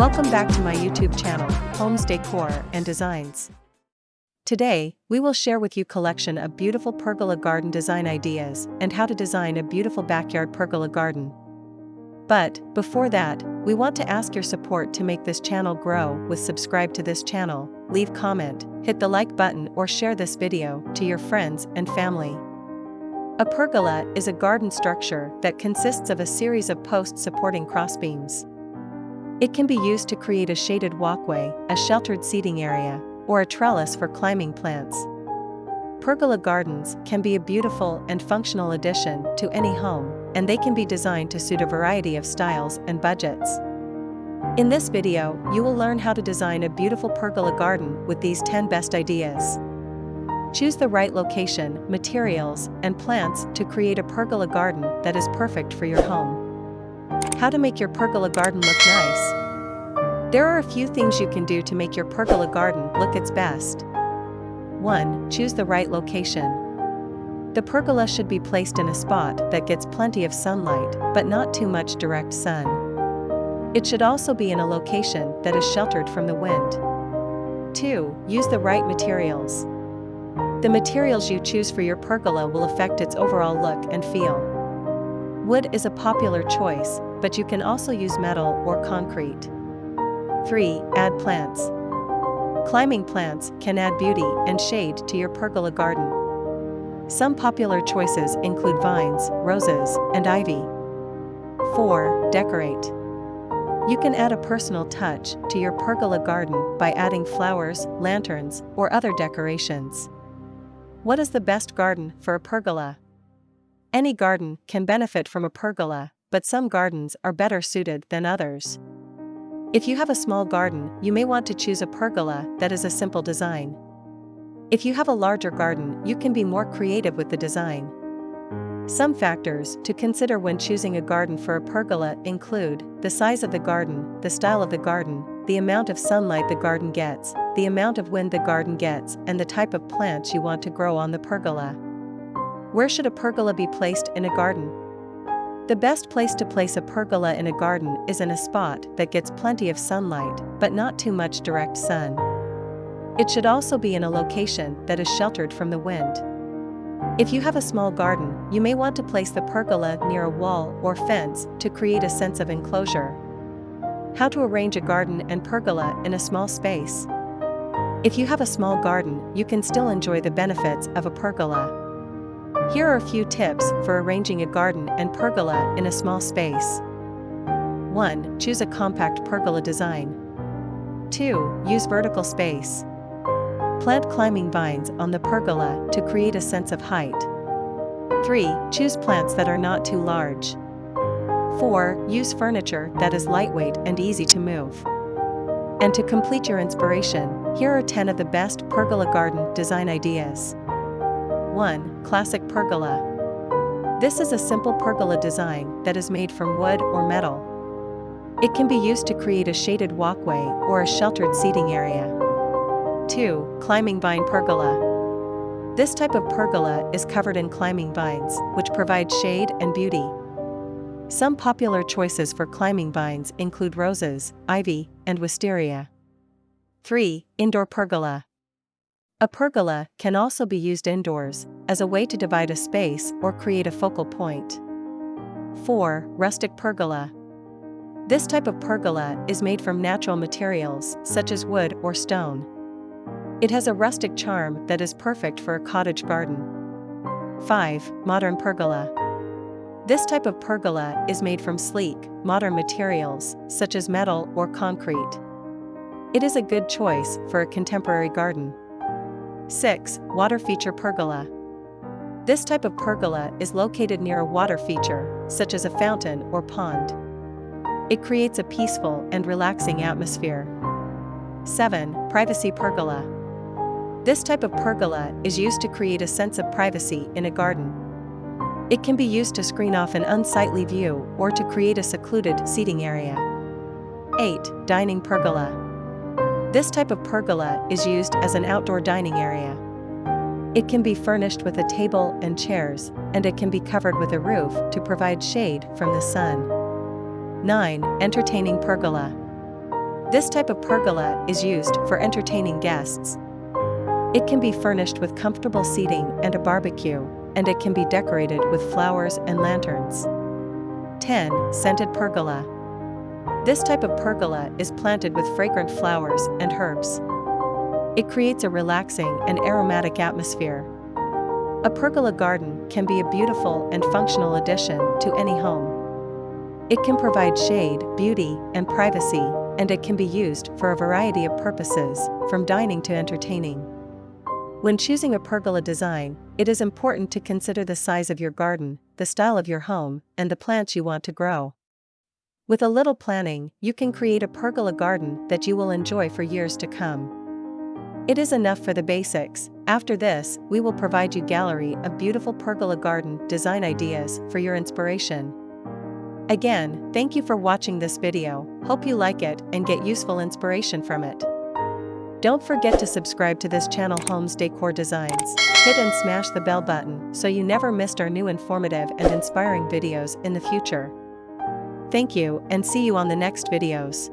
Welcome back to my YouTube channel, Homes Decor and Designs. Today, we will share with you collection of beautiful pergola garden design ideas and how to design a beautiful backyard pergola garden. But, before that, we want to ask your support to make this channel grow with subscribe to this channel, leave comment, hit the like button or share this video to your friends and family. A pergola is a garden structure that consists of a series of posts supporting crossbeams. It can be used to create a shaded walkway, a sheltered seating area, or a trellis for climbing plants. Pergola gardens can be a beautiful and functional addition to any home, and they can be designed to suit a variety of styles and budgets. In this video, you will learn how to design a beautiful pergola garden with these 10 best ideas. Choose the right location, materials, and plants to create a pergola garden that is perfect for your home. How to make your pergola garden look nice. There are a few things you can do to make your pergola garden look its best. 1. Choose the right location. The pergola should be placed in a spot that gets plenty of sunlight, but not too much direct sun. It should also be in a location that is sheltered from the wind. 2. Use the right materials. The materials you choose for your pergola will affect its overall look and feel. Wood is a popular choice, but you can also use metal or concrete. 3. Add plants. Climbing plants can add beauty and shade to your pergola garden. Some popular choices include vines, roses, and ivy. 4. Decorate. You can add a personal touch to your pergola garden by adding flowers, lanterns, or other decorations. What is the best garden for a pergola? Any garden can benefit from a pergola, but some gardens are better suited than others. If you have a small garden, you may want to choose a pergola that is a simple design. If you have a larger garden, you can be more creative with the design. Some factors to consider when choosing a garden for a pergola include the size of the garden, the style of the garden, the amount of sunlight the garden gets, the amount of wind the garden gets, and the type of plants you want to grow on the pergola. Where should a pergola be placed in a garden? The best place to place a pergola in a garden is in a spot that gets plenty of sunlight, but not too much direct sun. It should also be in a location that is sheltered from the wind. If you have a small garden, you may want to place the pergola near a wall or fence to create a sense of enclosure. How to arrange a garden and pergola in a small space. If you have a small garden, you can still enjoy the benefits of a pergola. Here are a few tips for arranging a garden and pergola in a small space. 1. Choose a compact pergola design. 2. Use vertical space. Plant climbing vines on the pergola to create a sense of height. 3. Choose plants that are not too large. 4. Use furniture that is lightweight and easy to move. And to complete your inspiration, here are 10 of the best pergola garden design ideas. 1. Classic pergola. This is a simple pergola design that is made from wood or metal. It can be used to create a shaded walkway or a sheltered seating area. 2. Climbing vine pergola. This type of pergola is covered in climbing vines, which provide shade and beauty. Some popular choices for climbing vines include roses, ivy, and wisteria. 3. Indoor pergola. A pergola can also be used indoors, as a way to divide a space or create a focal point. 4. Rustic pergola. This type of pergola is made from natural materials, such as wood or stone. It has a rustic charm that is perfect for a cottage garden. 5. Modern pergola. This type of pergola is made from sleek, modern materials, such as metal or concrete. It is a good choice for a contemporary garden. 6. Water feature pergola. This type of pergola is located near a water feature, such as a fountain or pond. It creates a peaceful and relaxing atmosphere. 7. Privacy pergola. This type of pergola is used to create a sense of privacy in a garden. It can be used to screen off an unsightly view or to create a secluded seating area. 8. Dining pergola. This type of pergola is used as an outdoor dining area. It can be furnished with a table and chairs, and it can be covered with a roof to provide shade from the sun. 9. Entertaining pergola. This type of pergola is used for entertaining guests. It can be furnished with comfortable seating and a barbecue, and it can be decorated with flowers and lanterns. 10. Scented pergola. This type of pergola is planted with fragrant flowers and herbs. It creates a relaxing and aromatic atmosphere. A pergola garden can be a beautiful and functional addition to any home. It can provide shade, beauty, and privacy, and it can be used for a variety of purposes, from dining to entertaining. When choosing a pergola design, it is important to consider the size of your garden, the style of your home, and the plants you want to grow. With a little planning, you can create a pergola garden that you will enjoy for years to come. It is enough for the basics. After this, we will provide you a gallery of beautiful pergola garden design ideas for your inspiration. Again, thank you for watching this video. Hope you like it and get useful inspiration from it. Don't forget to subscribe to this channel, Homes Decor Designs. Hit and smash the bell button so you never missed our new informative and inspiring videos in the future. Thank you and see you on the next videos.